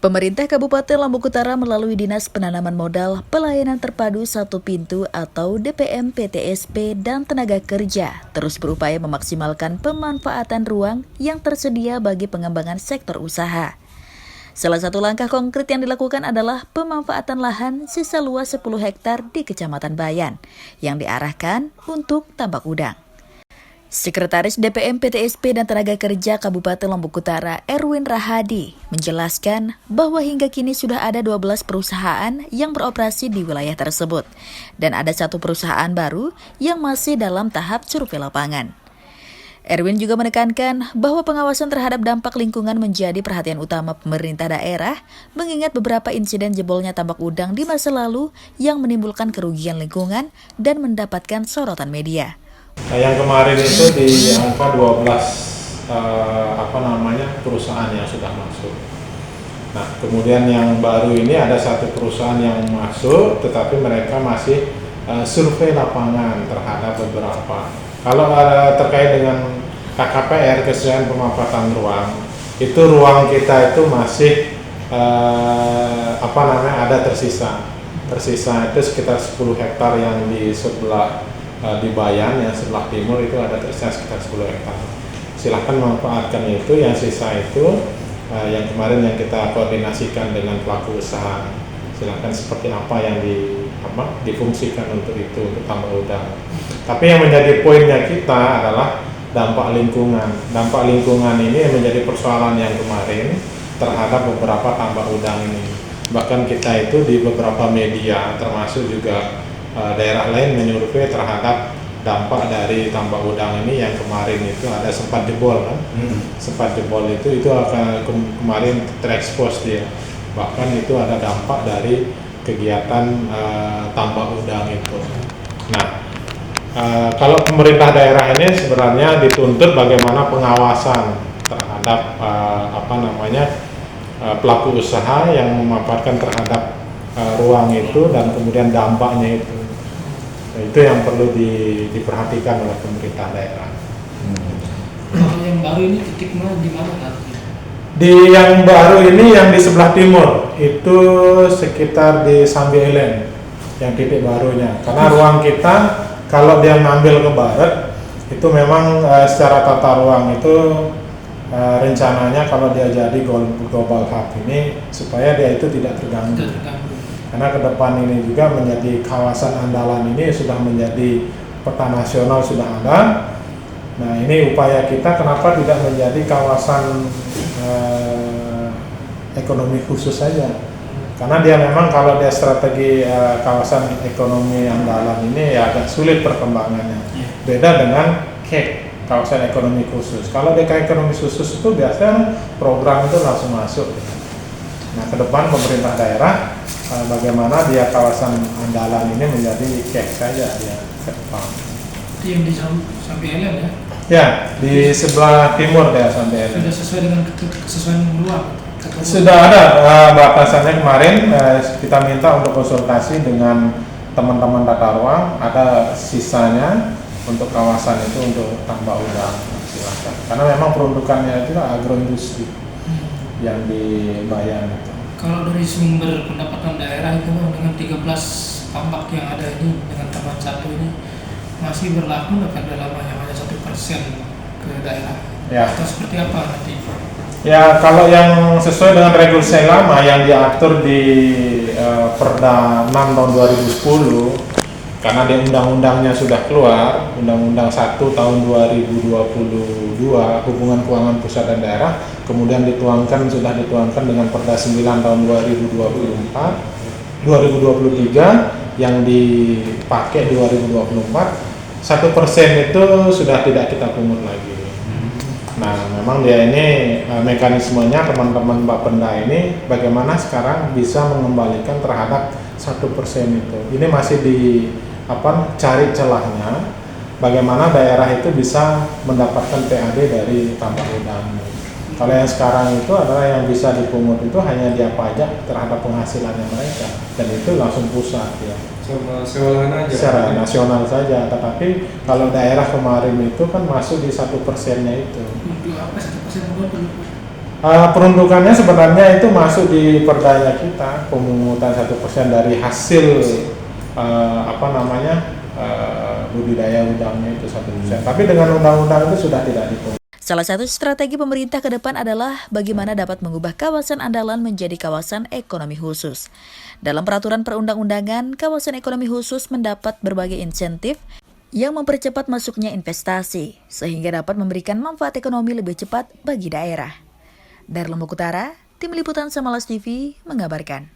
Pemerintah Kabupaten Lombok Utara melalui Dinas Penanaman Modal, Pelayanan Terpadu Satu Pintu atau DPM PTSP dan Tenaga Kerja terus berupaya memaksimalkan pemanfaatan ruang yang tersedia bagi pengembangan sektor usaha. Salah satu langkah konkret yang dilakukan adalah pemanfaatan lahan sisa luas 10 hektar di Kecamatan Bayan yang diarahkan untuk tambak udang. Sekretaris DPM PTSP dan Tenaga Kerja Kabupaten Lombok Utara, Erwin Rahadi, menjelaskan bahwa hingga kini sudah ada 12 perusahaan yang beroperasi di wilayah tersebut dan ada 1 perusahaan baru yang masih dalam tahap survei lapangan. Erwin juga menekankan bahwa pengawasan terhadap dampak lingkungan menjadi perhatian utama pemerintah daerah, mengingat beberapa insiden jebolnya tambak udang di masa lalu yang menimbulkan kerugian lingkungan dan mendapatkan sorotan media. Nah, yang kemarin itu di angka 12 perusahaan yang sudah masuk. Nah, kemudian yang baru ini ada 1 perusahaan yang masuk, tetapi mereka masih survei lapangan terhadap beberapa. Kalau terkait dengan KKPR, kesesuaian pemanfaatan ruang, itu ruang kita itu masih ada tersisa itu sekitar 10 hektar yang di sebelah di Bayan yang sebelah timur itu ada tersisa sekitar 10 hektar. Silahkan manfaatkan itu, yang sisa itu yang kemarin yang kita koordinasikan dengan pelaku usaha. Silahkan seperti apa yang difungsikan untuk itu, untuk tambak udang. Tapi yang menjadi poinnya kita adalah dampak lingkungan. Dampak lingkungan ini yang menjadi persoalan yang kemarin terhadap beberapa tambak udang ini. Bahkan kita itu di beberapa media termasuk juga daerah lain menyurvei terhadap dampak dari tambak udang ini yang kemarin itu ada sempat jebol kan? Sempat jebol itu akan kemarin terekspos dia. Bahkan itu ada dampak dari kegiatan tambak udang itu. Nah, kalau pemerintah daerah ini sebenarnya dituntut bagaimana pengawasan terhadap pelaku usaha yang memanfaatkan terhadap ruang itu dan kemudian dampaknya itu. Nah, itu yang perlu diperhatikan oleh pemerintah daerah. Kalau yang baru ini titiknya di mana kan? Di yang baru ini yang di sebelah timur itu sekitar di Sambielen yang titik barunya. Karena ruang kita kalau dia ngambil ke barat itu memang secara tata ruang itu rencananya kalau dia jadi global hub ini supaya dia itu tidak terganggu. Karena ke depan ini juga menjadi kawasan andalan ini sudah menjadi peta nasional sudah ada. Nah, ini upaya kita kenapa tidak menjadi kawasan ekonomi khusus saja. Karena dia memang kalau dia strategi kawasan ekonomi andalan ini ya agak sulit perkembangannya. Beda dengan KEK, kawasan ekonomi khusus. Kalau dia ekonomi khusus itu biasanya program itu langsung masuk. Nah, ke depan pemerintah daerah bagaimana dia kawasan andalan ini menjadi KEK saja dia ke depan. Itu yang di Sambielen ya? Ya, di sebelah timur ya Sambielen. Sudah sesuai dengan kesesuaian ruang? Sudah ada batasannya kemarin, kita minta untuk konsultasi dengan teman-teman tata ruang, ada sisanya untuk kawasan itu untuk tambak udang, silakan. Karena memang peruntukannya itu agroindustri yang di Bayan itu. Kalau dari sumber pendapatan daerah itu dengan 13 tambak yang ada ini dengan tambahan 1 ini masih berlaku kan dalam hanya 1% ke daerah? Ya. Atau seperti apa nanti? Ya, kalau yang sesuai dengan regulasi lama yang diatur di Perda 6 tahun 2010, karena di undang-undangnya sudah keluar, Undang-Undang 1 tahun 2022 Hubungan Keuangan Pusat dan Daerah, kemudian sudah dituangkan dengan Perda 9 tahun 2023 yang dipakai 2024, 1% itu sudah tidak kita pungut lagi. Nah, memang dia ini mekanismenya teman-teman Bapenda ini bagaimana sekarang bisa mengembalikan terhadap 1% itu. Ini masih cari celahnya bagaimana daerah itu bisa mendapatkan PAD dari tambak udang. Kalau yang sekarang itu adalah yang bisa dipungut itu hanya dia pajak terhadap penghasilannya mereka, dan itu langsung pusat ya. Sama sewa lahan aja. Secara nasional saja, tetapi kalau daerah kemarin itu kan masuk di 1%-nya itu. Untuk apa 1% modal? Peruntukannya sebenarnya itu masuk di perdanya kita, pemungutan 1% dari hasil budidaya udangnya itu 1%. Tapi dengan undang-undang itu sudah tidak dipungut. Salah satu strategi pemerintah ke depan adalah bagaimana dapat mengubah kawasan andalan menjadi kawasan ekonomi khusus. Dalam peraturan perundang-undangan, kawasan ekonomi khusus mendapat berbagai insentif yang mempercepat masuknya investasi, sehingga dapat memberikan manfaat ekonomi lebih cepat bagi daerah. Dari Lombok Utara, Tim Liputan Samalas TV mengabarkan.